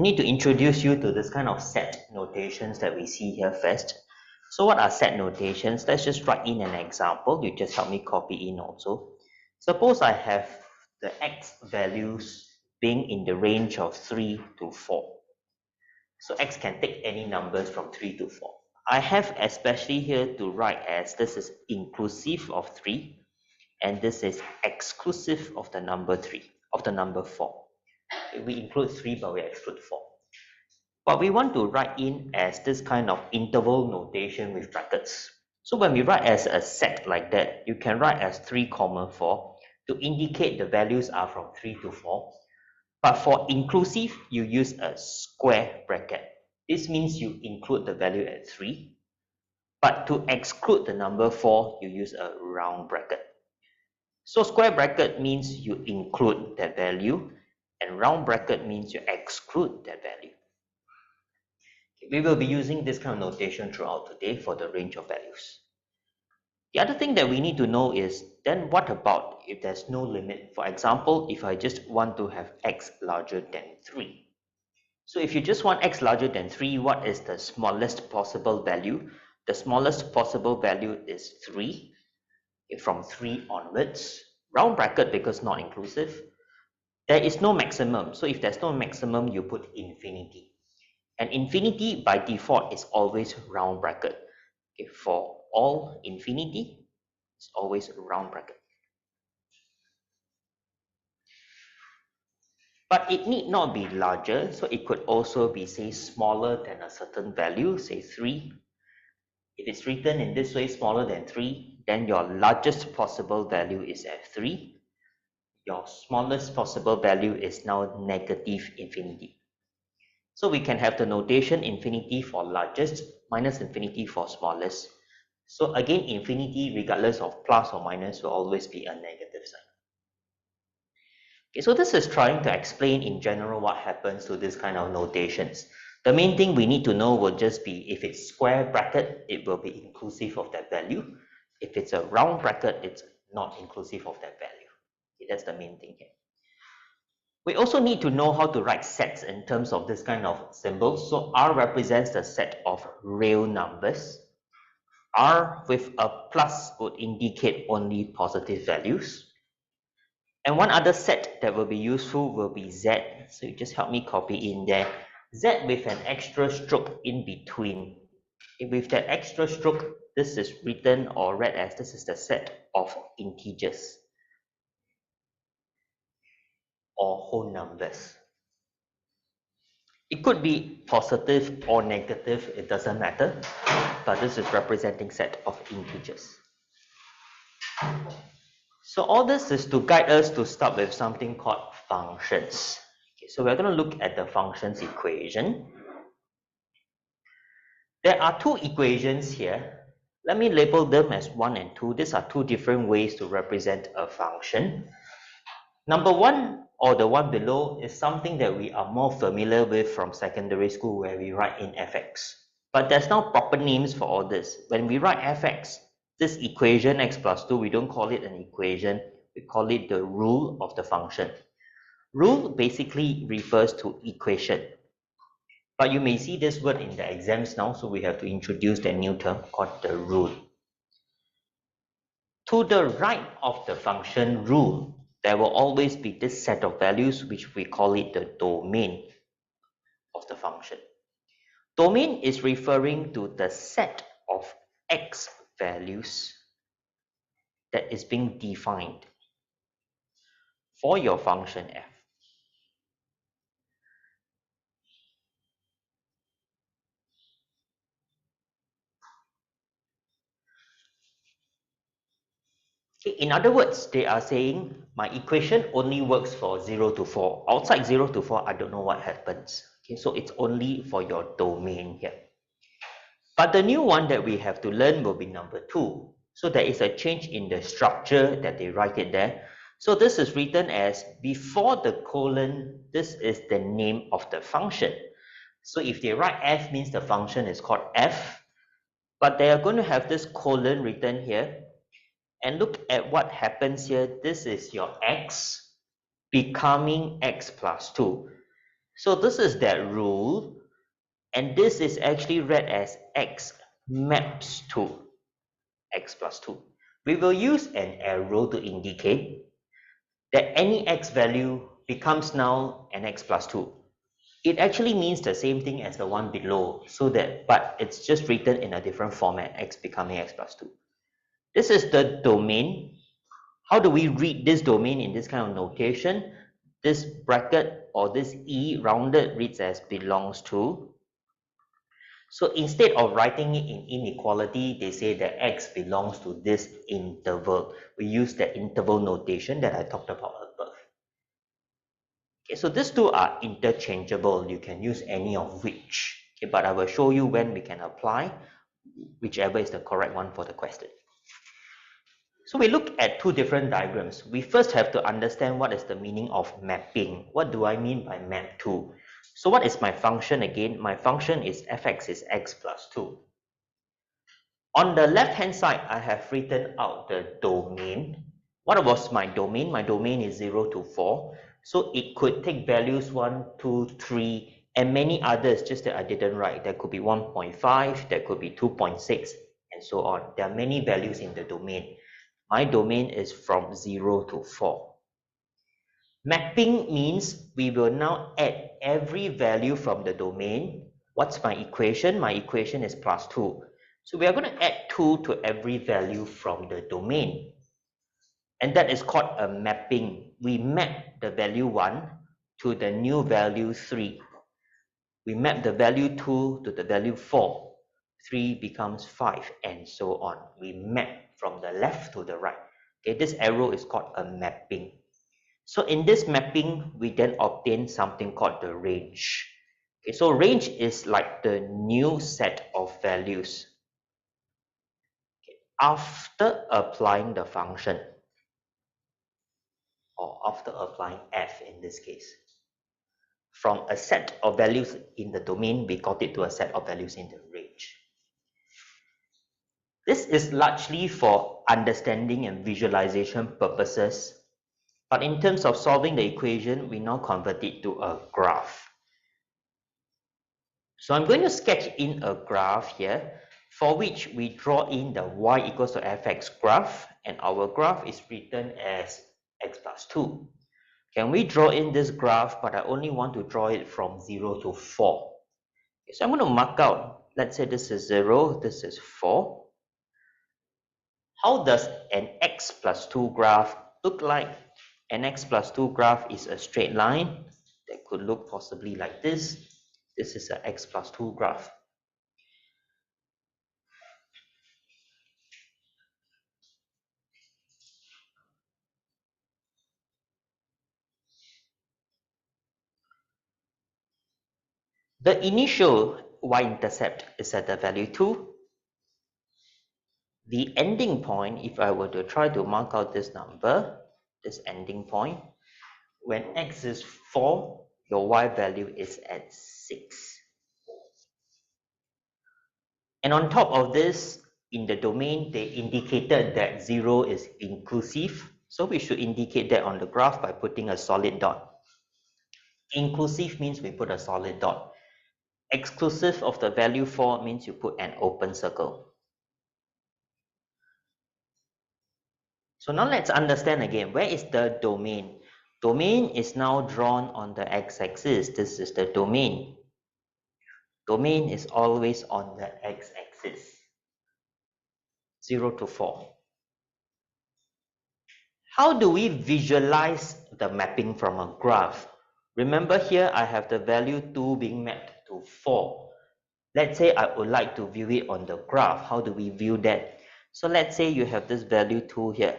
need to introduce you to this kind of set notations that we see here first. So what are set notations? Let's just write in an example. You just help me copy in also. Suppose I have the x values being in the range of 3 to 4. So x can take any numbers from 3 to 4. I have especially here to write as this is inclusive of 3 and this is exclusive of the number 3, of the number 4. We include 3 but we exclude 4. But we want to write in as this kind of interval notation with brackets. So when we write as a set like that, you can write as 3, 4 to indicate the values are from 3 to 4. But for inclusive, you use a square bracket. This means you include the value at 3. But to exclude the number 4, you use a round bracket. So square bracket means you include that value, and round bracket means you exclude that value. We will be using this kind of notation throughout today for the range of values. The other thing that we need to know is, then what about if there's no limit? For example, if I just want to have x larger than 3. So if you just want x larger than 3, what is the smallest possible value? The smallest possible value is 3. From 3 onwards, round bracket because not inclusive. There is no maximum. So if there's no maximum, you put infinity. And infinity by default is always round bracket. Okay, for all infinity, it's always round bracket. But it need not be larger, so it could also be, say, smaller than a certain value, say 3. If it's written in this way, smaller than 3, then your largest possible value is at 3. Your smallest possible value is now negative infinity. So we can have the notation infinity for largest minus infinity for smallest. So again, infinity, regardless of plus or minus, will always be a negative sign. Okay, so this is trying to explain in general what happens to this kind of notations. The main thing we need to know will just be if it's square bracket, it will be inclusive of that value. If it's a round bracket, it's not inclusive of that value. Okay, that's the main thing here. We also need to know how to write sets in terms of this kind of symbols. So R represents the set of real numbers. R with a plus would indicate only positive values. And one other set that will be useful will be Z. So you just help me copy in there. Z with an extra stroke in between. With that extra stroke, this is written or read as this is the set of integers or whole numbers. It could be positive or negative, it doesn't matter, but this is representing set of integers. So all this is to guide us to start with something called functions. Okay, so we're going to look at the functions equation. There are two equations here. Let me label them as 1 and 2. These are two different ways to represent a function. Number 1, or the one below, is something that we are more familiar with from secondary school where we write in fx. But there's now proper names for all this. When we write fx, this equation x plus 2, we don't call it an equation, we call it the rule of the function. Rule basically refers to equation. But you may see this word in the exams now, so we have to introduce the new term called the rule. To the right of the function rule, there will always be this set of values which we call it the domain of the function. Domain is referring to the set of x values that is being defined for your function f. Okay, in other words, they are saying my equation only works for 0 to 4. Outside 0 to 4, I don't know what happens. Okay, so it's only for your domain here. But the new one that we have to learn will be number 2. So there is a change in the structure that they write it there. So this is written as before the colon, this is the name of the function. So if they write f means the function is called f, but they are going to have this colon written here. And look at what happens here. This is your x becoming x plus 2. So this is that rule, and this is actually read as x maps to x plus 2. We will use an arrow to indicate that any x value becomes now an x plus 2. It actually means the same thing as the one below, but it's just written in a different format, x becoming x plus 2. This is the domain. How do we read this domain in this kind of notation? This bracket or this E rounded reads as belongs to. So instead of writing it in inequality, they say that x belongs to this interval. We use the interval notation that I talked about above. Okay, so these two are interchangeable. You can use any of which. Okay, but I will show you when we can apply whichever is the correct one for the question. So we look at two different diagrams. We first have to understand what is the meaning of mapping. What do I mean by map to? So what is my function again? My function is fx is x plus 2. On the left hand side, I have written out the domain. What was my domain? My domain is 0 to 4. So it could take values 1, 2, 3, and many others, just that I didn't write. There could be 1.5, there could be 2.6, and so on. There are many values in the domain. My domain is from 0 to 4. Mapping means we will now add every value from the domain. What's my equation? My equation is plus 2. So we are going to add 2 to every value from the domain. And that is called a mapping. We map the value 1 to the new value 3. We map the value 2 to the value 4. 3 becomes 5, and so on. We map from the left to the right. Okay, this arrow is called a mapping. So in this mapping, we then obtain something called the range. Okay, so range is like the new set of values. Okay, after applying the function, or after applying f in this case, from a set of values in the domain, we got it to a set of values in the range. This is largely for understanding and visualization purposes, but in terms of solving the equation, we now convert it to a graph. So I'm going to sketch in a graph here, for which we draw in the y equals to fx graph, and our graph is written as x plus 2. Can we draw in this graph, but I only want to draw it from 0 to 4. Okay, so I'm going to mark out, let's say this is 0, this is 4. How does an x plus 2 graph look like? An x plus 2 graph is a straight line that could look possibly like this. This is an x plus 2 graph. The initial y-intercept is at the value 2. The ending point, if I were to try to mark out this number, this ending point, when x is 4, your y value is at 6. And on top of this, in the domain, they indicated that 0 is inclusive. So we should indicate that on the graph by putting a solid dot. Inclusive means we put a solid dot. Exclusive of the value 4 means you put an open circle. So now let's understand again, where is the domain? Domain is now drawn on the x-axis. This is the domain. Domain is always on the x-axis, 0 to 4. How do we visualize the mapping from a graph? Remember here I have the value 2 being mapped to 4. Let's say I would like to view it on the graph. How do we view that? So let's say you have this value 2 here.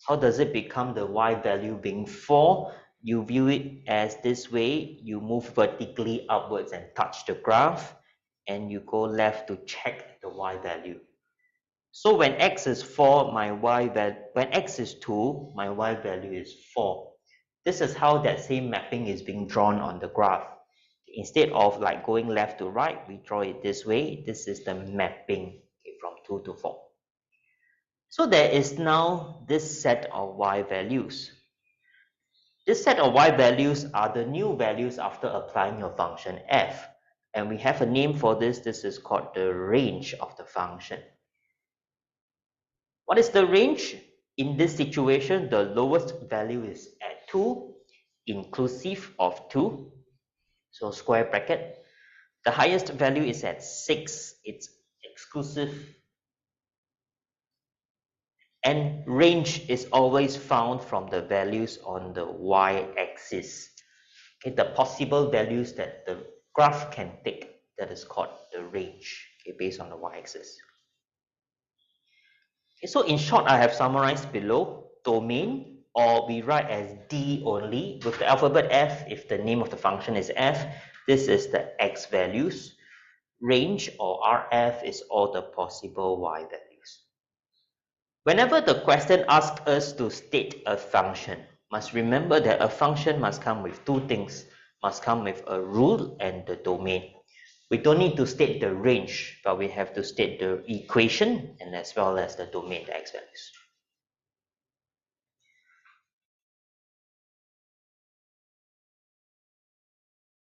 How does it become the y value being 4? You view it as this way. You move vertically upwards and touch the graph, and you go left to check the y value. So when x is 4, when x is 2, my y value is 4. This is how that same mapping is being drawn on the graph. Instead of like going left to right, we draw it this way. This is the mapping, okay, from 2 to 4. So there is now this set of y values. This set of y values are the new values after applying your function f. And we have a name for this. This is called the range of the function. What is the range? In this situation, the lowest value is at 2, inclusive of 2. So square bracket. The highest value is at 6. It's exclusive. And range is always found from the values on the y-axis. Okay, the possible values that the graph can take, that is called the range, okay, based on the y-axis. Okay, so in short, I have summarized below domain, or we write as D only with the alphabet F. If the name of the function is F, this is the X values. Range or RF is all the possible Y values. Whenever the question asks us to state a function, must remember that a function must come with two things, must come with a rule and the domain. We don't need to state the range, but we have to state the equation and as well as the domain, the X values.